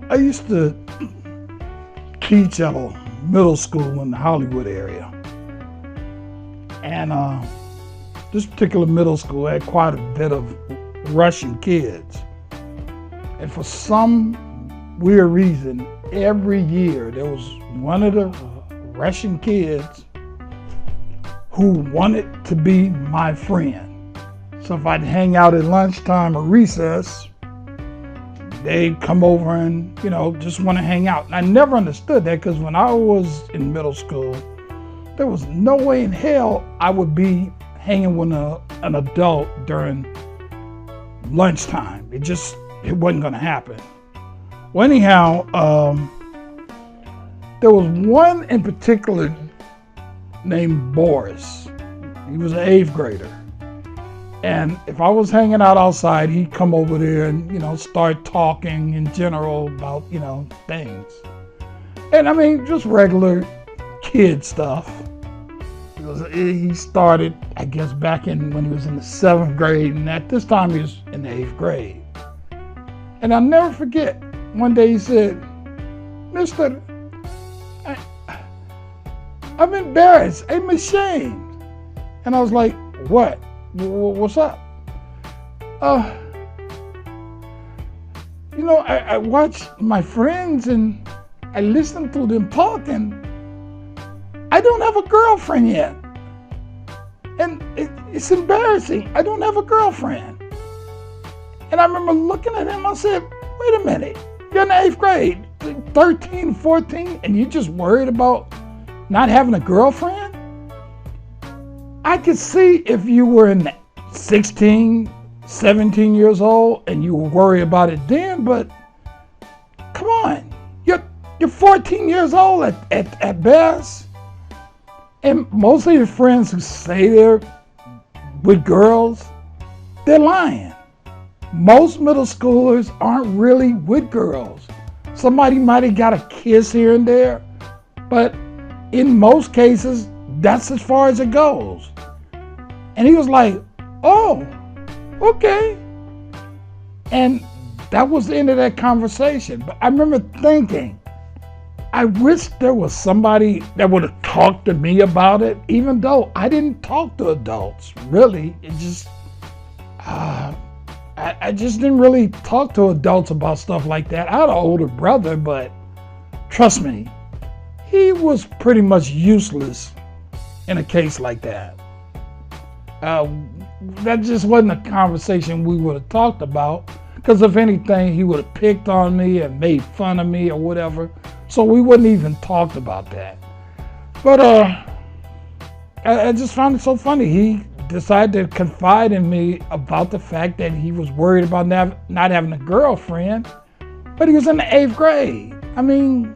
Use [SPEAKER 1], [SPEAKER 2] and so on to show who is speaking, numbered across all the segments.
[SPEAKER 1] I used to teach at a middle school in the Hollywood area. And this particular middle school had quite a bit of Russian kids. And for some weird reason, every year there was one of the Russian kids who wanted to be my friend. So if I'd hang out at lunchtime or recess, they'd come over and, just want to hang out. And I never understood that, because when I was in middle school, there was no way in hell I would be hanging with an adult during lunchtime. It wasn't going to happen. Well, anyhow, there was one in particular named Boris. He was an 8th grader. And if I was hanging out outside, he'd come over there and, start talking in general about, things. And I mean, just regular kid stuff. He started, I guess, back when he was in the 7th grade, and at this time he was in the 8th grade. And I'll never forget, one day he said, "Mister, I'm embarrassed, I'm ashamed." And I was like, "What? What's up?" I watch my friends and I listen to them talk, and I don't have a girlfriend yet. And it's embarrassing. I don't have a girlfriend. And I remember looking at him, I said, "Wait a minute, you're in the 8th grade, 13, 14, and you're just worried about not having a girlfriend?" I could see if you were in 16, 17 years old and you were worried about it then, but come on, you're 14 years old at best. And most of your friends who say they're with girls, they're lying. Most middle schoolers aren't really with girls. Somebody might have got a kiss here and there, but in most cases, that's as far as it goes. And he was like, "Oh, okay." And that was the end of that conversation. But I remember thinking, I wish there was somebody that would have talked to me about it, even though I didn't talk to adults, really. It just, I just didn't really talk to adults about stuff like that. I had an older brother, but trust me, he was pretty much useless in a case like that. That just wasn't a conversation we would have talked about, because if anything, he would have picked on me and made fun of me or whatever. So we wouldn't even talked about that. But I just found it so funny. He decided to confide in me about the fact that he was worried about not having a girlfriend, but he was in the 8th grade. I mean,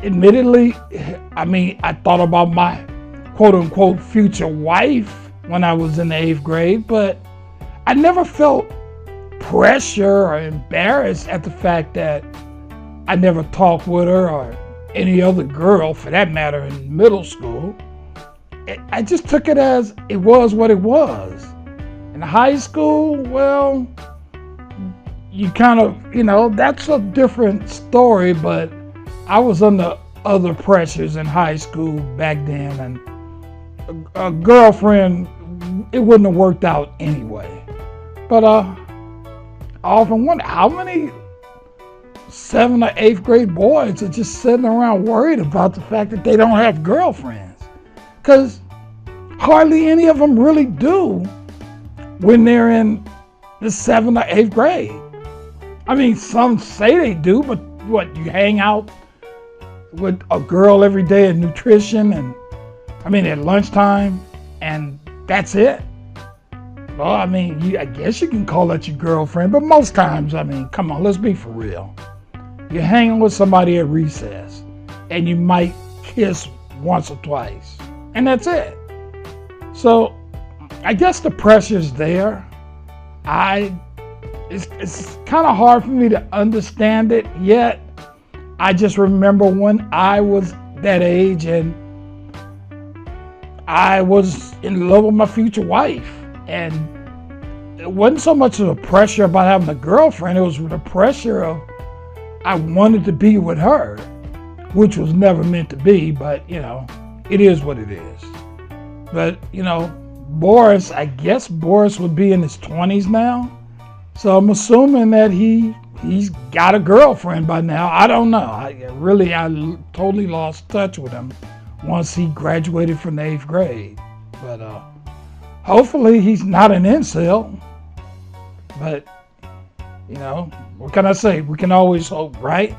[SPEAKER 1] admittedly, I thought about my quote-unquote future wife when I was in the 8th grade, but I never felt pressure or embarrassed at the fact that I never talked with her, or any other girl for that matter, in middle school. I just took it as it was what it was. In high school, well, you kind of, that's a different story, but I was under other pressures in high school back then, and a girlfriend, it wouldn't have worked out anyway. But I often wonder how many 7th or 8th grade boys are just sitting around worried about the fact that they don't have girlfriends, because hardly any of them really do when they're in the 7th or 8th grade. I mean, some say they do, but what, you hang out with a girl every day at nutrition and at lunchtime, and that's it? Well, I guess you can call that your girlfriend, but most times, come on, let's be for real. You're hanging with somebody at recess, and you might kiss once or twice, and that's it. So, I guess the pressure's there. It's kind of hard for me to understand it yet. I just remember when I was that age and I was in love with my future wife, and it wasn't so much of the pressure about having a girlfriend. It was the pressure of I wanted to be with her, which was never meant to be, but, it is what it is. But, Boris, I guess Boris would be in his 20s now. So I'm assuming that he's got a girlfriend by now. I don't know. I totally lost touch with him once he graduated from the 8th grade. But hopefully he's not an incel. But, what can I say? We can always hope, right?